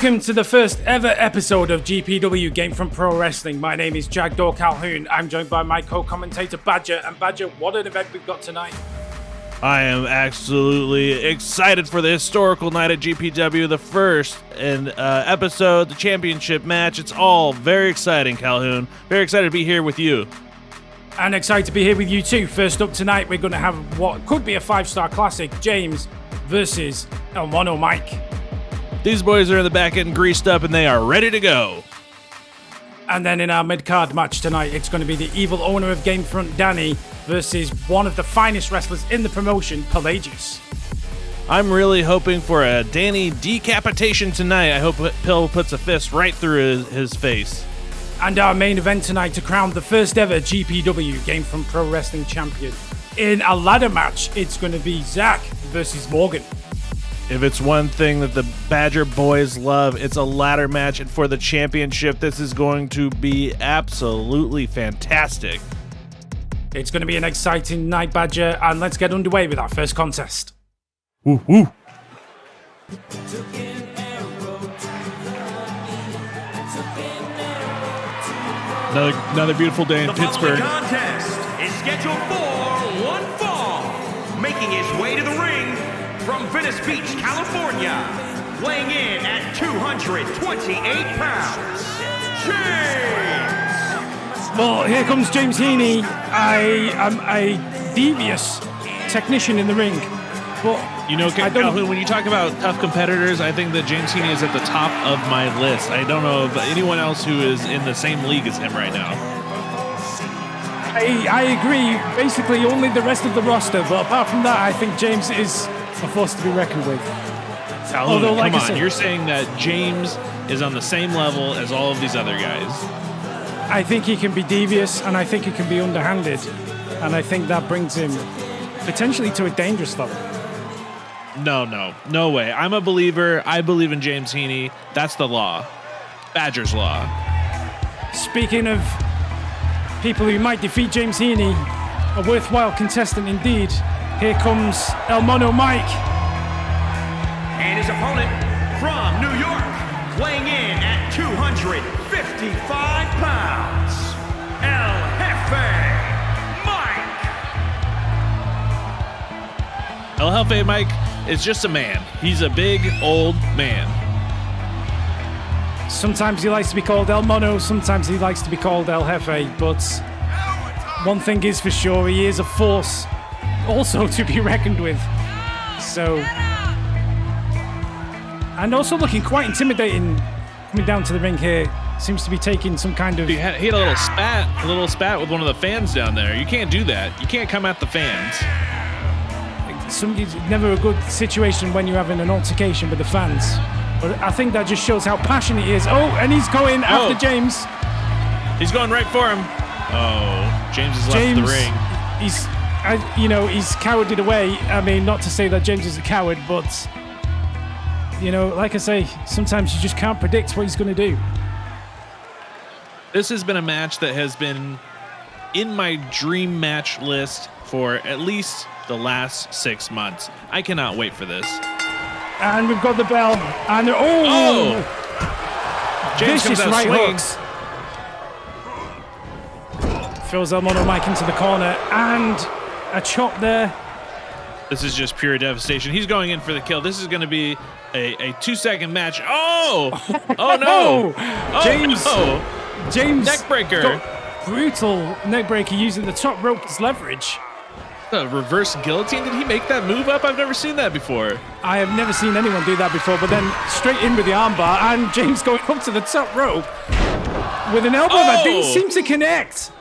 Welcome to the first ever episode of GPW Gamefront Pro Wrestling. My name is Jackdaw Calhoun. I'm joined by my co-commentator Badger. And Badger, what an event we've got tonight. I am absolutely excited for the historical night at GPW, the first episode, the championship match. It's all very exciting, Calhoun. Very excited to be here with you. And excited to be here with you too. First up tonight, we're going to have what could be a 5-star classic, James versus El Mono Mike. These boys are in the back getting greased up and they are ready to go. And then in our mid-card match tonight, it's going to be the evil owner of Gamefront, Danny, versus one of the finest wrestlers in the promotion, Pillagius. I'm really hoping for a Danny decapitation tonight. I hope Pill puts a fist right through his face. And our main event tonight to crown the first ever GPW Gamefront Pro Wrestling Champion. In a ladder match, it's going to be Zach versus Morgan. If it's one thing that the Badger boys love, it's a ladder match, and for the championship, this is going to be absolutely fantastic. It's going to be an exciting night, Badger, and let's get underway with our first contest. Woo woo! Another beautiful day in Pittsburgh. The contest is scheduled for one fall, making his way to the ring from Venice Beach, California, weighing in at 228 pounds, James! Well, here comes James Heaney. I am a devious technician in the ring, but you know, Calhoun, when you talk about tough competitors, I think that James Heaney is at the top of my list. I don't know of anyone else who is in the same league as him right now. I agree. Basically, only the rest of the roster, but apart from that, I think James is a force to be reckoned with. Calhoun, although, like come on, you're saying that James is on the same level as all of these other guys. I think he can be devious, and I think he can be underhanded, and I think that brings him potentially to a dangerous level. No way. I'm a believer. I believe in James Heaney. That's the law. Badger's law. Speaking of people who might defeat James Heaney, a worthwhile contestant indeed. Here comes El Mono Mike. And his opponent from New York, weighing in at 255 pounds, El Jefe Mike. El Jefe Mike is just a man. He's a big, old man. Sometimes he likes to be called El Mono, sometimes he likes to be called El Jefe, but one thing is for sure, he is a force also to be reckoned with. So, and also looking quite intimidating coming down to the ring here. Seems to be taking some kind of... He had a little spat with one of the fans down there. You can't do that. You can't come at the fans. It's never a good situation when you're having an altercation with the fans. But I think that just shows how passionate he is. Oh, and he's going after James. He's going right for him. Oh, James has left the ring. He's cowarded away. I mean, not to say that James is a coward, but, like I say, sometimes you just can't predict what he's going to do. This has been a match that has been in my dream match list for at least the last 6 months. I cannot wait for this. And we've got the bell. And James vicious comes out right swinging. hooks. Throws El Mono Mike into the corner and a chop there. This is just pure devastation. He's going in for the kill. This is going to be a 2-second match. Oh no! James neckbreaker. Brutal neckbreaker using the top rope as leverage. The reverse guillotine. Did he make that move up? I've never seen that before. I have never seen anyone do that before, but then straight in with the armbar, and James going up to the top rope with an elbow that didn't seem to connect.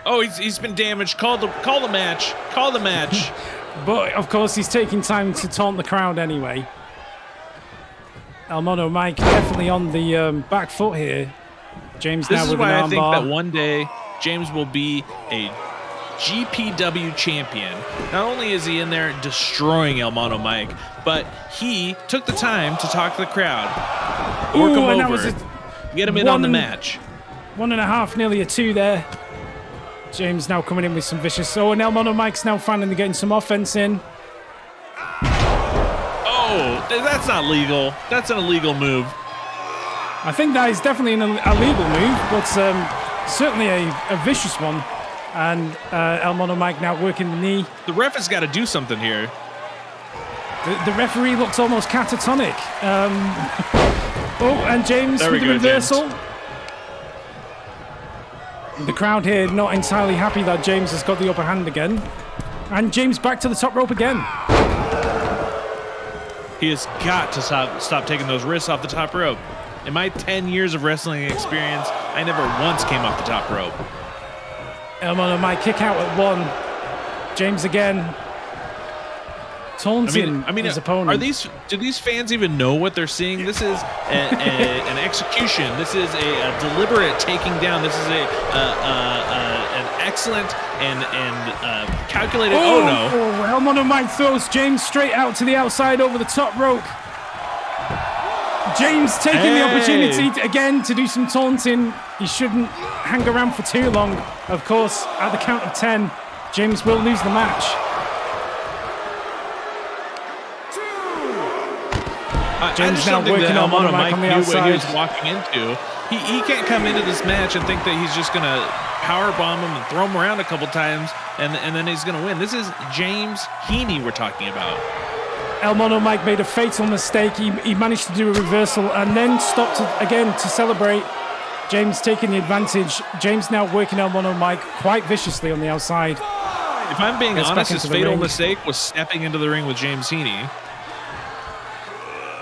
Oh, he's been damaged. Call the match. Call the match. But of course, he's taking time to taunt the crowd anyway. El Mono Mike definitely on the back foot here. James now with an armbar. This is why I think that one day James will be a GPW champion. Not only is he in there destroying El Mono Mike, but he took the time to talk to the crowd, work him over, get him in on the match. 1.5, nearly a 2 there. James now coming in with some vicious. Oh, and El Mono Mike's now finally getting some offense in. Oh, that's not legal. That's an illegal move. I think that is definitely an illegal move, but certainly a vicious one. And El Mono Mike now working the knee. The ref has got to do something here. The referee looks almost catatonic. And James with the reversal. James. The crowd here not entirely happy that James has got the upper hand again. And James back to the top rope again. He has got to stop taking those risks off the top rope. In my 10 years of wrestling experience, I never once came off the top rope. El Mono Mike kick out at 1. James again. Taunting his opponent. Do these fans even know what they're seeing? This is an execution. This is a deliberate taking down. This is an excellent and calculated. Oh no! El Mono Mike throws James straight out to the outside over the top rope. James taking the opportunity again to do some taunting. He shouldn't hang around for too long. Of course, at the count of 10, James will lose the match. James now working on Mono Mike on the outside. What he was walking into. He can't come into this match and think that he's just going to power bomb him and throw him around a couple times and then he's going to win. This is James Heaney we're talking about. El Mono Mike made a fatal mistake. He managed to do a reversal and then stopped again to celebrate. James taking the advantage. James now working El Mono Mike quite viciously on the outside. If I'm being honest, his fatal mistake was stepping into the ring with James Heaney.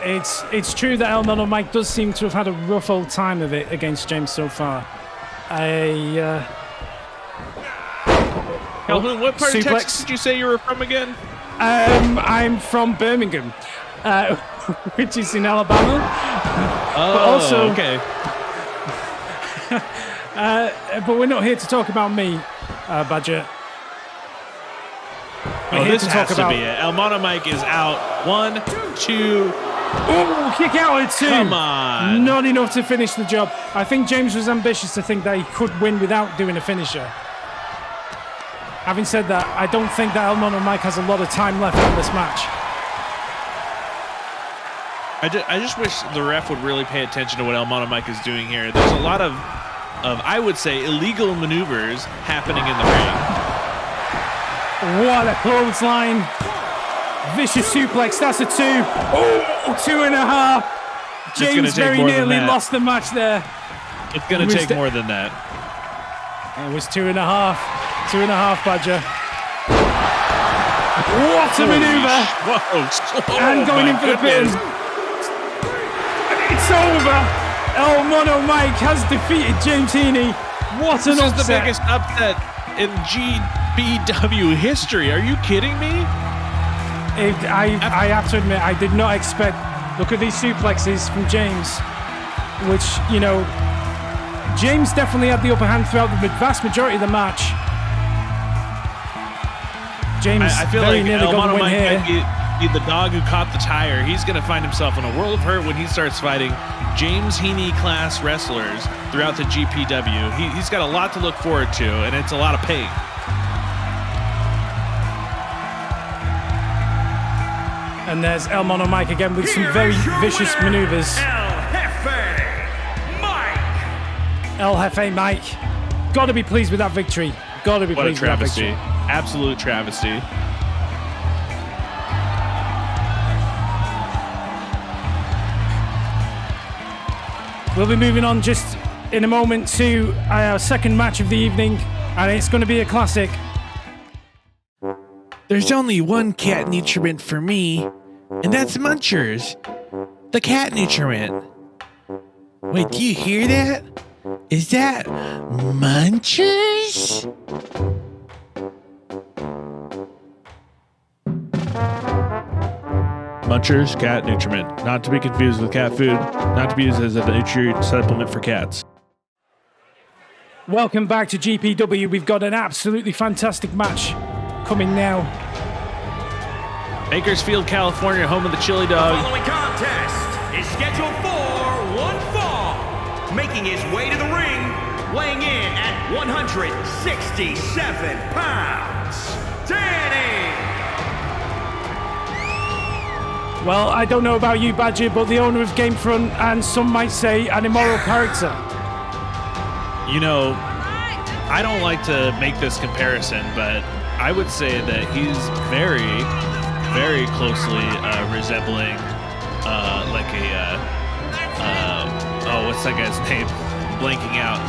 It's true that El Mono Mike does seem to have had a rough old time of it against James so far. Calhoun, what part of Texas did you say you were from again? I'm from Birmingham, which is in Alabama. But also, okay. But we're not here to talk about me, Badger. We're here to talk about it. El Mono Mike is out. 1, 2. Oh, kick out at 2. Come on. Not enough to finish the job. I think James was ambitious to think that he could win without doing a finisher. Having said that, I don't think that El Mono Mike has a lot of time left in this match. I just wish the ref would really pay attention to what El Mono Mike is doing here. There's a lot of I would say, illegal maneuvers happening in the ring. What a clothesline. Vicious suplex, that's a 2. Oh, 2.5. James very nearly lost the match there. It's going to take more than that. It was 2.5. 2.5, Badger. What a maneuver. Whoa. And going in for the pin. It's over. El Mono Mike has defeated James Heaney. What an upset. This is the biggest upset in GPW history. Are you kidding me? I have to admit, I did not expect. Look at these suplexes from James, which, you know, James definitely had the upper hand throughout the vast majority of the match. James I feel very like nearly got the win here. Might be the dog who caught the tire. He's going to find himself in a world of hurt when he starts fighting James Heaney class wrestlers throughout the GPW. He's got a lot to look forward to, and it's a lot of pain. And there's El Mono Mike again with some very vicious maneuvers. El Jefe Mike. Got to be pleased with that victory. Got to be pleased with that victory. Absolute travesty. We'll be moving on just in a moment to our second match of the evening, and it's going to be a classic. There's only one cat nutriment for me, and that's Munchers, the cat nutriment. Wait, do you hear that? Is that Munchers? Munchers, cat nutriment. Not to be confused with cat food. Not to be used as a nutrient supplement for cats. Welcome back to GPW. We've got an absolutely fantastic match coming now. Bakersfield, California, home of the chili dog. The following contest is scheduled for one fall. Making his way to the ring, weighing in at 167 pounds, Danny. Well, I don't know about you, Badger, but the owner of Gamefront, and some might say an immoral character. You know, I don't like to make this comparison, but I would say that he's very, very closely resembling like a what's that guy's name? I'm blanking out.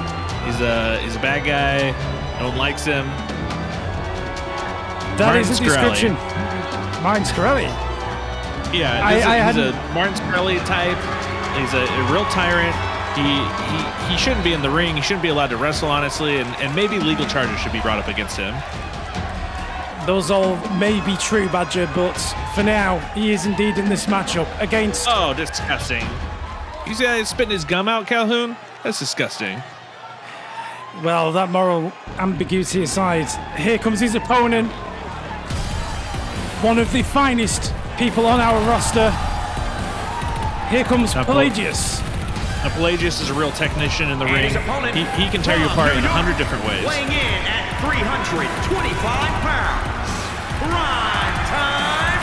He's a bad guy. No one likes him. That Martin is a Shkreli. description. Martin Shkreli. Yeah, he's a Martin Shkreli type. He's a real tyrant. He shouldn't be in the ring. He shouldn't be allowed to wrestle, honestly, and maybe legal charges should be brought up against him. Those all may be true, Badger, but for now, he is indeed in this matchup against... Oh, disgusting. You see how he's spitting his gum out, Calhoun? That's disgusting. Well, that moral ambiguity aside, here comes his opponent. One of the finest people on our roster. Here comes Pillagius. Now, Pillagius is a real technician in the And ring. his opponent He can tear you apart in 100 different ways. Weighing in at 325 pounds. Prime time,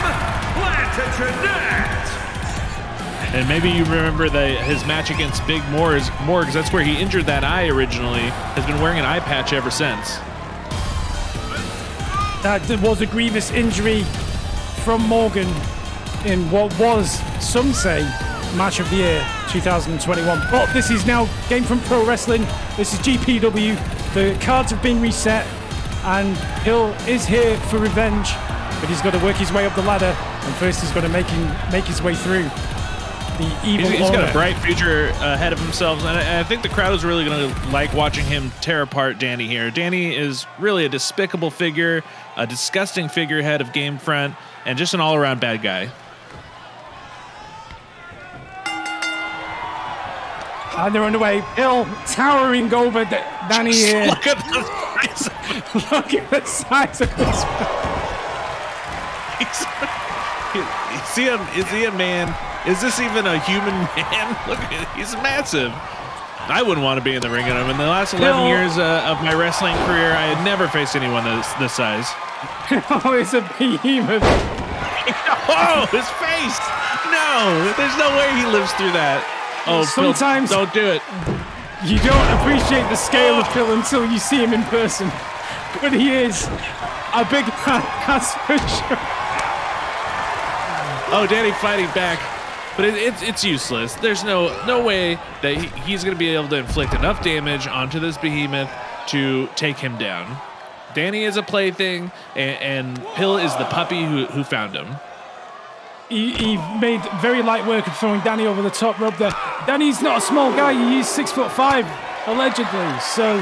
Plantagenet. And maybe you remember his match against Big Morgs. That's where he injured that eye originally. Has been wearing an eye patch ever since. That was a grievous injury from Morgan in what was, some say, match of the year 2021. But this is now Gamefront Pro Wrestling. This is GPW. The cards have been reset, and Hill is here for revenge. But he's got to work his way up the ladder, and first he's got to make his way through the evil He's got order. a bright future ahead of himself, and I think the crowd is really going to like watching him tear apart Danny here. Danny is really a despicable figure, a disgusting figurehead of Gamefront, and just an all-around bad guy. And they're underway. Hill towering over Danny here. Look at the size of him. Look at the size of this. Is he a man? Is this even a human man? Look at him. He's massive. I wouldn't want to be in the ring with him. In the last 11 years of my wrestling career, I had never faced anyone this size. Oh, it's a behemoth. Oh, his face! No, there's no way he lives through that. Oh, sometimes Phil, don't do it. You don't appreciate the scale of Phil until you see him in person. But he is a big man, that's for sure. Oh, Danny fighting back. But it's useless. There's no way that he's going to be able to inflict enough damage onto this behemoth to take him down. Danny is a plaything, and Pill is the puppy who found him. He made very light work of throwing Danny over the top rope there. Danny's not a small guy. He's 6'5", allegedly. So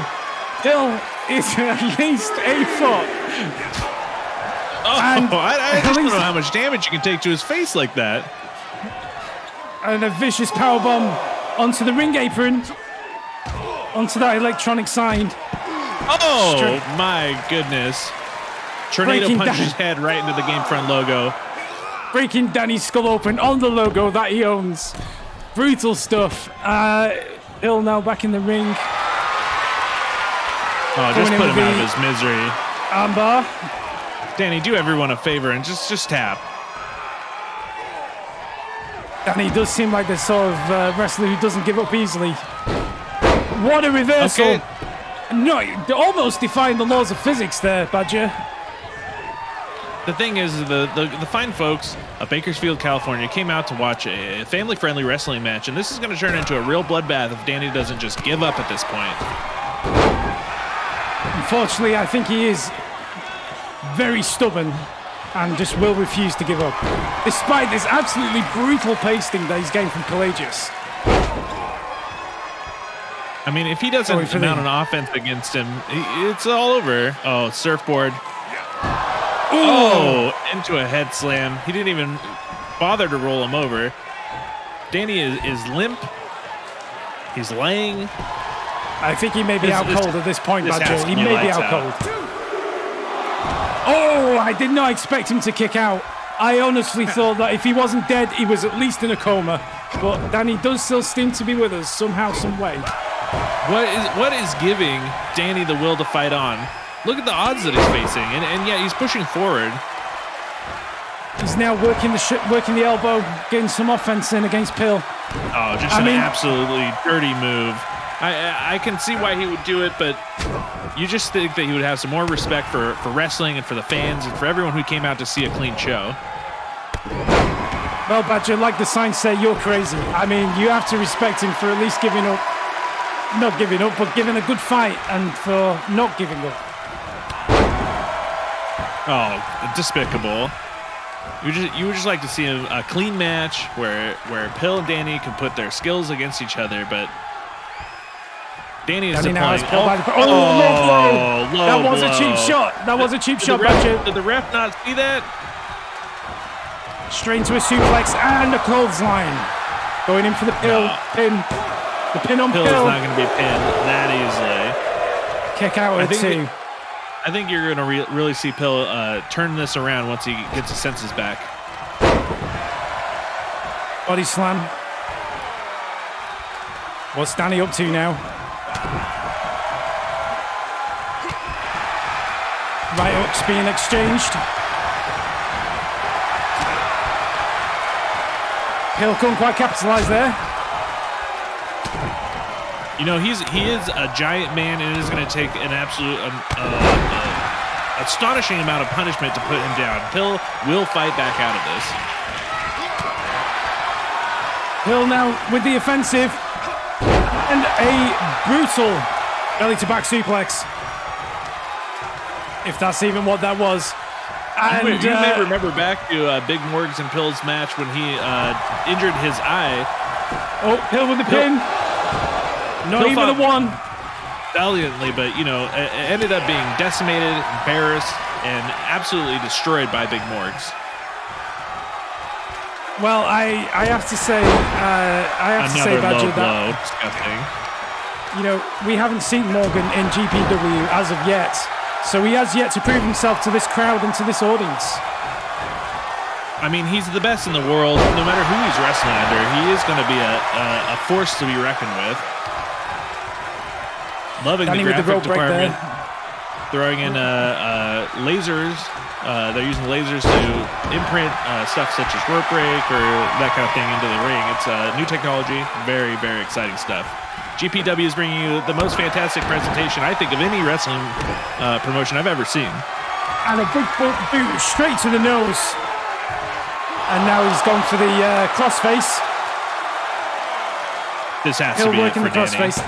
Pill is at least 8 foot. Oh, I just don't know how much damage you can take to his face like that. And a vicious powerbomb onto the ring apron, onto that electronic sign. Oh, my goodness. Tornado Breaking punches down. his head right into the Gamefront logo. Breaking Danny's skull open on the logo that he owns. Brutal stuff. Hill now back in the ring. Oh, just Going put in him out with of his misery. Armbar. Danny, do everyone a favor and just tap. Danny does seem like the sort of wrestler who doesn't give up easily. What a reversal. Okay. No, almost defying the laws of physics there, Badger. The thing is, the fine folks of Bakersfield, California came out to watch a family-friendly wrestling match, and this is going to turn into a real bloodbath if Danny doesn't just give up at this point. Unfortunately, I think he is very stubborn and just will refuse to give up, despite this absolutely brutal pasting that he's getting from Pillagius. I mean, if he doesn't mount an offense against him, it's all over. Oh, surfboard. Oh, into a head slam. He didn't even bother to roll him over. Danny is limp. He's laying. I think he may be out cold at this point, Badger. He may be out cold. Oh, I did not expect him to kick out. I honestly thought that if he wasn't dead, he was at least in a coma. But Danny does still seem to be with us somehow, some way. What is giving Danny the will to fight on? Look at the odds that he's facing, and yet he's pushing forward. He's now working the elbow, getting some offense in against Pill. Oh, just an absolutely dirty move. I can see why he would do it, but you just think that he would have some more respect for wrestling and for the fans and for everyone who came out to see a clean show. Well, Badger, like the signs say, you're crazy. I mean, you have to respect him for at least giving up. Not giving up, but giving a good fight, and for not giving up. Oh, despicable. You would just like to see a clean match where Pill and Danny can put their skills against each other, but Danny is now has deploying. low blow. That was a cheap shot. That was a cheap shot, Badger. Did the ref not see that? Straight into a suplex and a clothesline. Going in for the Pill pin. The pin on Pill. Pill's not going to be pinned that easily. Kick out at two. I think you're going to really see Pill turn this around once he gets his senses back. Body slam. What's Danny up to now? Right hooks being exchanged. Pill couldn't quite capitalize there. You know, he is a giant man, and it is going to take an absolute astonishing amount of punishment to put him down. Pill will fight back out of this. Pill now with the offensive, and a brutal belly-to-back suplex. If that's even what that was. And, you may remember back to Big Morgs and Pill's match when he injured his eye. Oh, Pill with the pin. Not Pill even a one. Valiantly, but it ended up being decimated, embarrassed, and absolutely destroyed by Big Morgs. Well, I have to say, Badger, blow. Disgusting. We haven't seen Morgan in GPW as of yet, so he has yet to prove himself to this crowd and to this audience. I mean, he's the best in the world. No matter who he's wrestling under, he is going to be a force to be reckoned with. Loving Danny the graphic department. Throwing in lasers. They're using lasers to imprint stuff such as rope break or that kind of thing into the ring. It's new technology. Very, very exciting stuff. GPW is bringing you the most fantastic presentation, I think, of any wrestling promotion I've ever seen. And a big boot straight to the nose. And now he's gone for the crossface. This has Hill to be working it for the crossface.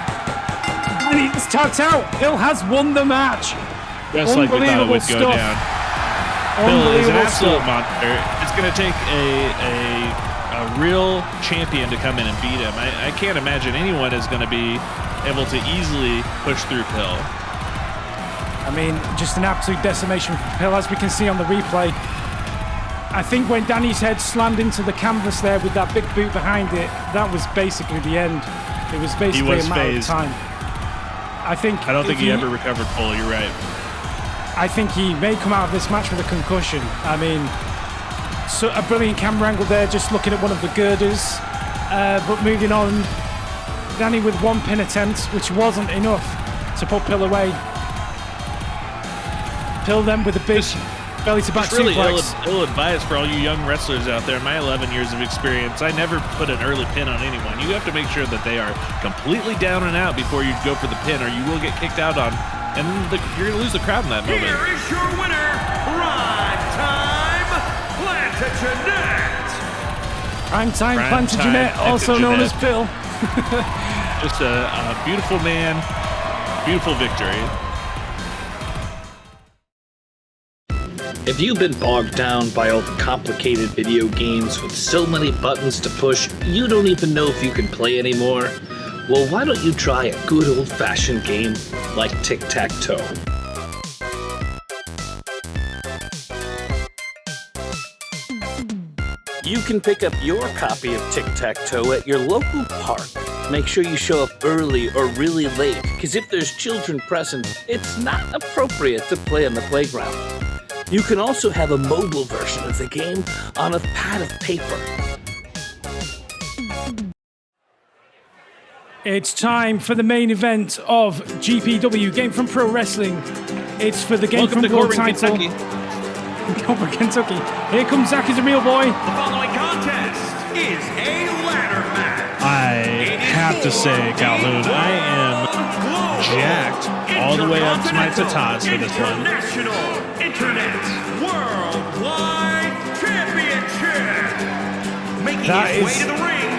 And he's tapped out. Hill has won the match. Just like we thought it would go down. Hill is an absolute monster. It's going to take a real champion to come in and beat him. I can't imagine anyone is going to be able to easily push through Pill. I mean, just an absolute decimation for Pill, as we can see on the replay. I think when Danny's head slammed into the canvas there with that big boot behind it, that was basically the end. It was basically a matter of time. I don't think he ever recovered fully. You're right. I think he may come out of this match with a concussion. I mean, so a brilliant camera angle there, just looking at one of the girders. But moving on, Danny with one pin attempt, which wasn't enough to put Pill away. Pill then with a big belly-to-back really suplex. Ill-advised for all you young wrestlers out there. In my 11 years of experience, I never put an early pin on anyone. You have to make sure that they are completely down and out before you go for the pin, or you will get kicked out on, and you're going to lose the crowd in that moment. Here is your winner, Primetime Plantagenet, also known as Pill. Just a beautiful man, beautiful victory. If you've been bogged down by all the complicated video games with so many buttons to push, you don't even know if you can play anymore, well, why don't you try a good old-fashioned game like Tic-Tac-Toe? You can pick up your copy of Tic-Tac-Toe at your local park. Make sure you show up early or really late, because if there's children present, it's not appropriate to play on the playground. You can also have a mobile version of the game on a pad of paper. It's time for the main event of GPW, Gamefront Pro Wrestling. It's for the Gamefront World title. over Kentucky. Here comes Zach as a real boy. The following contest is a ladder match. I have to say, Calhoun, I am jacked all the way up to my tatas for this one. International Internet Worldwide Championship. Making That his way is- to the ring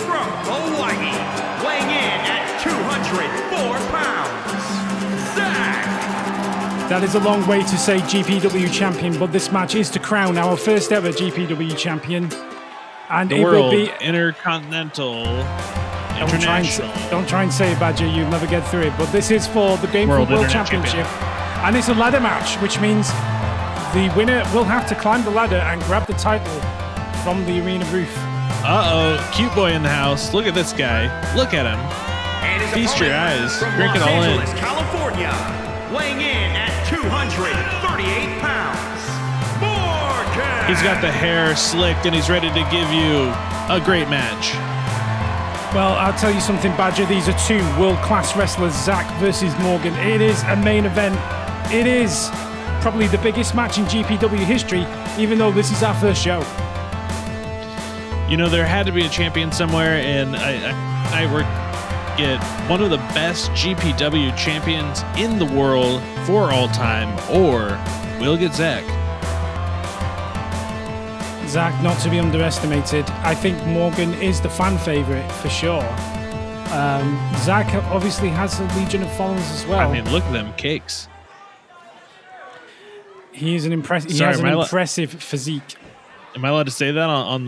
from Hawaii, weighing in at 204 pounds, Zach. That is a long way to say GPW champion, but this match is to crown our first ever GPW champion. And The it world, will be... intercontinental, Don't international. try and say it, Badger. You'll never get through it. But this is for the Gamefront World World Internet Championship. And it's a ladder match, which means the winner will have to climb the ladder and grab the title from the arena roof. Uh-oh, cute boy in the house. Look at this guy. Look at him. And his Feast your opponent eyes. from Drink it Los all in. Angeles, California, weighing in at 238 pounds, Morgan. He's got the hair slicked and he's ready to give you a great match. Well, I'll tell you something, Badger. These are two world-class wrestlers, Zach versus Morgan. It is a main event. It is probably the biggest match in GPW history, even though this is our first show. You know, there had to be a champion somewhere, and I get one of the best GPW champions in the world for all time, or we'll get Zach. Zach, not to be underestimated. I think Morgan is the fan favorite for sure. Zach obviously has a legion of followers as well. I mean, look at them cakes. He is an impressive. He Sorry, has an am I impressive physique. Am I allowed to say that on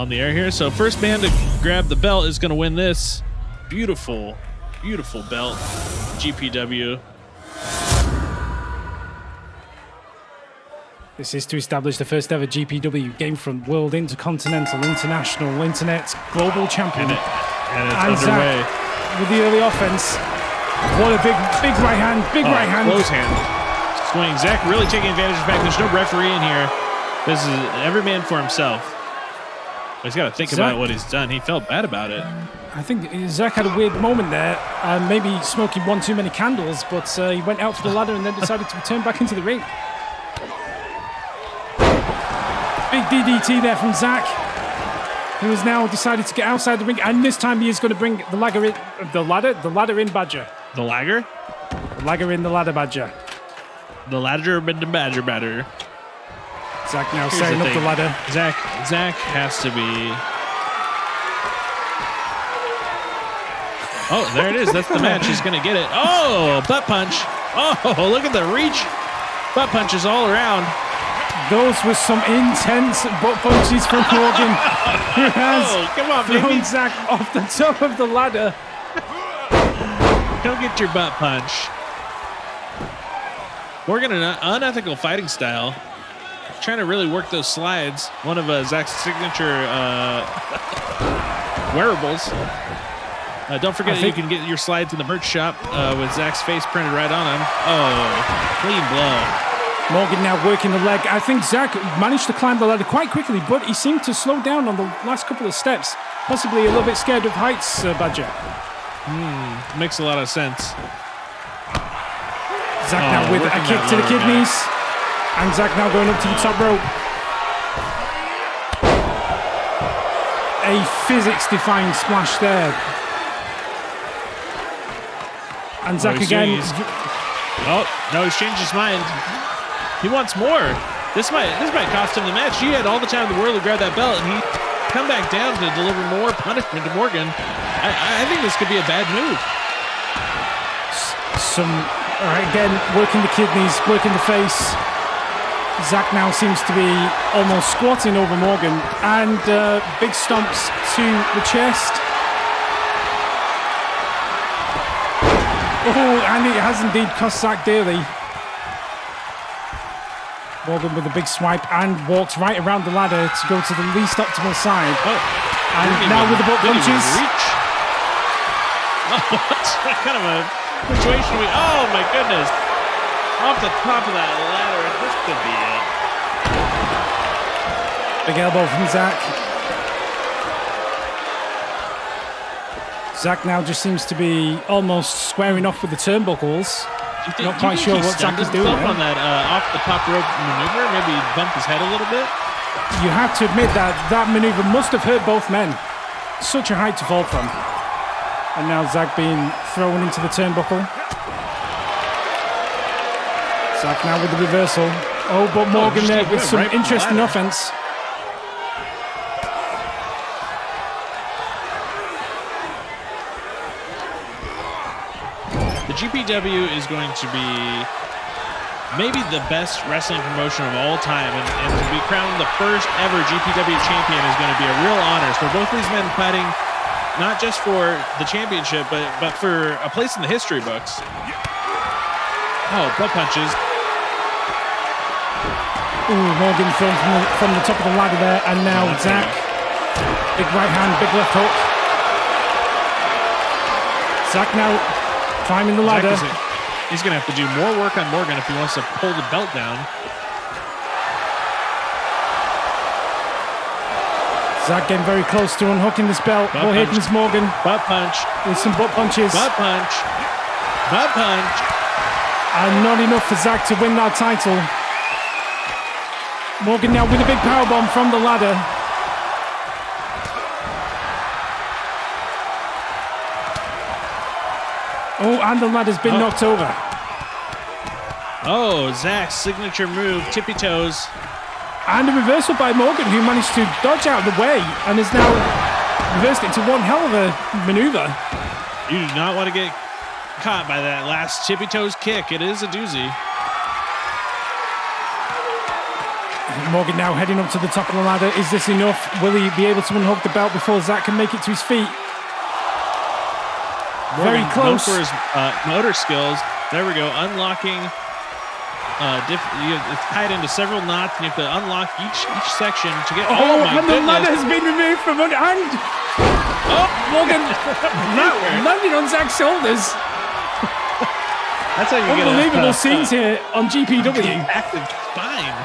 the air here? So first man to grab the belt is going to win this beautiful, beautiful belt, GPW. This is to establish the first ever GPW Gamefront World Intercontinental International Internet Global Champion. And it's And underway. Zach with the early offense. What a big right hand, right hand. Close hand. Swing. Zach really taking advantage of the fact there's no referee in here. This is every man for himself. He's got to think Zach- about what he's done. He felt bad about it. I think Zach had a weird moment there. Maybe smoking one too many candles, but he went out for the ladder and then decided to return back into the ring. Big DDT there from Zach, who has now decided to get outside the ring, and this time he is going to bring the ladder in, the ladder in, Badger. The lagger? The ladder in, the ladder, Badger. The ladder been the badger. Zach now Here's setting the up the thing. ladder. Zach has to be. Oh, there it is. That's the match. He's going to get it. Oh, butt punch. Oh, look at the reach. Butt punches all around. Those were some intense butt punches from Morgan, who has Oh, come on, thrown baby. Zach off the top of the ladder. Don't get your butt punch. Morgan, an unethical fighting style. Trying to really work those slides. One of Zach's signature wearables. Don't forget I that you think- can get your slides in the merch shop with Zach's face printed right on them. Oh, clean blow. Morgan now working the leg. I think Zach managed to climb the ladder quite quickly, but he seemed to slow down on the last couple of steps. Possibly a little bit scared of heights, Badger. Makes a lot of sense. Zach now with a working kick that to the lower kidneys. And Zach now going up to the top rope. A physics-defying splash there. And Zach he's again. doing- Oh, no, he's changed his mind. He wants more. This might cost him the match. He had all the time in the world to grab that belt, and he come back down to deliver more punishment to Morgan. I think this could be a bad move. Again, working the kidneys, working the face. Zach now seems to be almost squatting over Morgan, and big stomps to the chest. Oh, and it has indeed cost Zach dearly. Morgan with a big swipe and walks right around the ladder to go to the least optimal side. Oh, And now with the butt didn't even punches. reach. Oh, what kind of a situation oh my goodness. Off the top of that ladder, this could be it. Big elbow from Zach. Zach now just seems to be almost squaring off with the turnbuckles. Not quite sure what Zach is doing there. On that off the top rope maneuver, maybe he bumped his head a little bit. You have to admit that that maneuver must have hurt both men. Such a height to fall from. And now Zach being thrown into the turnbuckle. Zach now with the reversal. Oh, but Morgan there with some interesting offense. The GPW is going to be maybe the best wrestling promotion of all time, and to be crowned the first ever GPW champion is going to be a real honor. So both these men fighting not just for the championship, but for a place in the history books. Oh, butt punches. Ooh, Morgan thrown from the top of the ladder there, and now Zach. Big right hand, big left hook. Zach now climbing the ladder. He's going to have to do more work on Morgan if he wants to pull the belt down. Zach getting very close to unhooking this belt. Oh, here comes Morgan. Butt punch. With some butt punches. Butt punch. Butt punch. And not enough for Zach to win that title. Morgan now with a big powerbomb from the ladder. Oh, and the ladder's been knocked over. Oh, Zach's signature move, tippy toes. And a reversal by Morgan, who managed to dodge out of the way and is now reversed into one hell of a maneuver. You do not want to get caught by that last tippy toes kick. It is a doozy. Morgan now heading up to the top of the ladder. Is this enough? Will he be able to unhook the belt before Zach can make it to his feet? Morgan, very close. Known for his motor skills. There we go. Unlocking. It's tied into several knots, and you have to unlock each section to get. Oh my and goodness! The ladder has been removed from under. And Morgan landing on Zach's shoulders. That's how you get unbelievable scenes here on GPW. Active spine.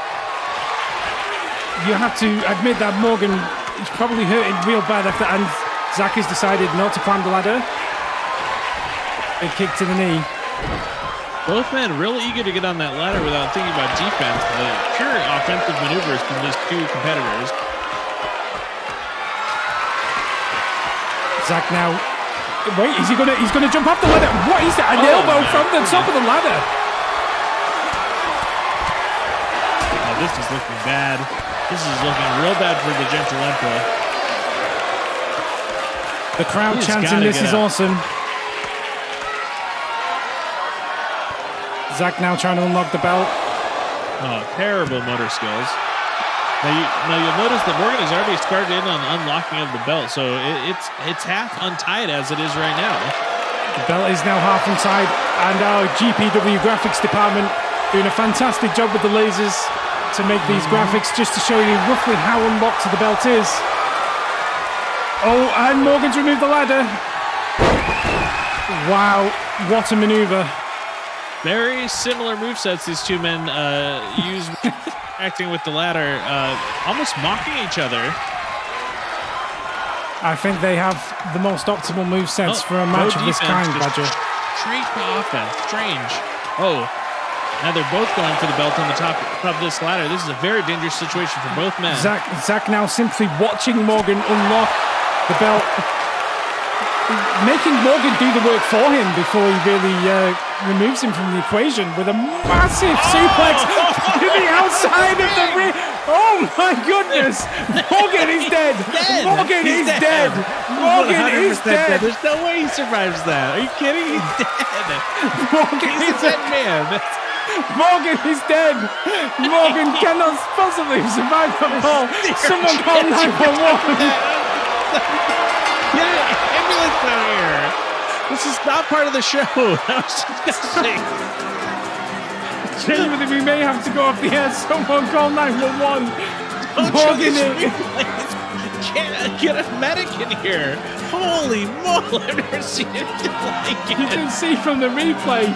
You have to admit that Morgan is probably hurting real bad after, and Zach has decided not to climb the ladder. Big kick to the knee. Both men really eager to get on that ladder without thinking about defense. The pure offensive maneuvers from these two competitors. Zach now. Wait, he's gonna jump off the ladder. What is that? An elbow from the top of the ladder. Oh, this is looking bad. This is looking real bad for the Gentle Emperor. The crowd chanting this is awesome. Zach now trying to unlock the belt. Oh, terrible motor skills. Now you'll notice that Morgan has already started in on unlocking of the belt, so it's half untied as it is right now. The belt is now half untied, and our GPW graphics department doing a fantastic job with the lasers to make these graphics just to show you roughly how unlocked the belt is. Oh, and Morgan's removed the ladder. Wow, what a maneuver. Very similar movesets these two men use acting with the ladder, almost mocking each other. I think they have the most optimal movesets for a match of this kind, Badger. Straight to offense, strange. Oh, now they're both going for the belt on the top of this ladder. This is a very dangerous situation for both men. Zach now simply watching Morgan unlock the belt, making Morgan do the work for him before he really removes him from the equation with a massive suplex to the outside of the ring. Oh my goodness! Morgan is dead! Morgan is dead! Morgan is dead! There's no way he survives that. Are you kidding? He's dead. He's a dead man. Morgan is dead! Morgan cannot possibly survive the fall. Someone call 911! Yeah, ambulance down here. This is not part of the show. That was disgusting. Genuinely, we may have to go off the air. Someone call 911. Morgan can't get a medic in here. Holy moly, I've never seen anything like it. You can see from the replay,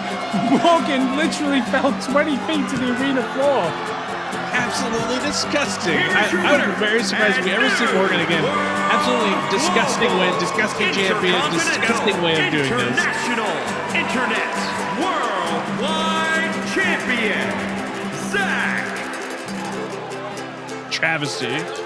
Morgan literally fell 20 feet to the arena floor. Absolutely disgusting. I would be very surprised if we ever see Morgan again. Absolutely disgusting win, disgusting champion, disgusting way of doing this. International, Internet, Worldwide. champion, Zach. Travesty.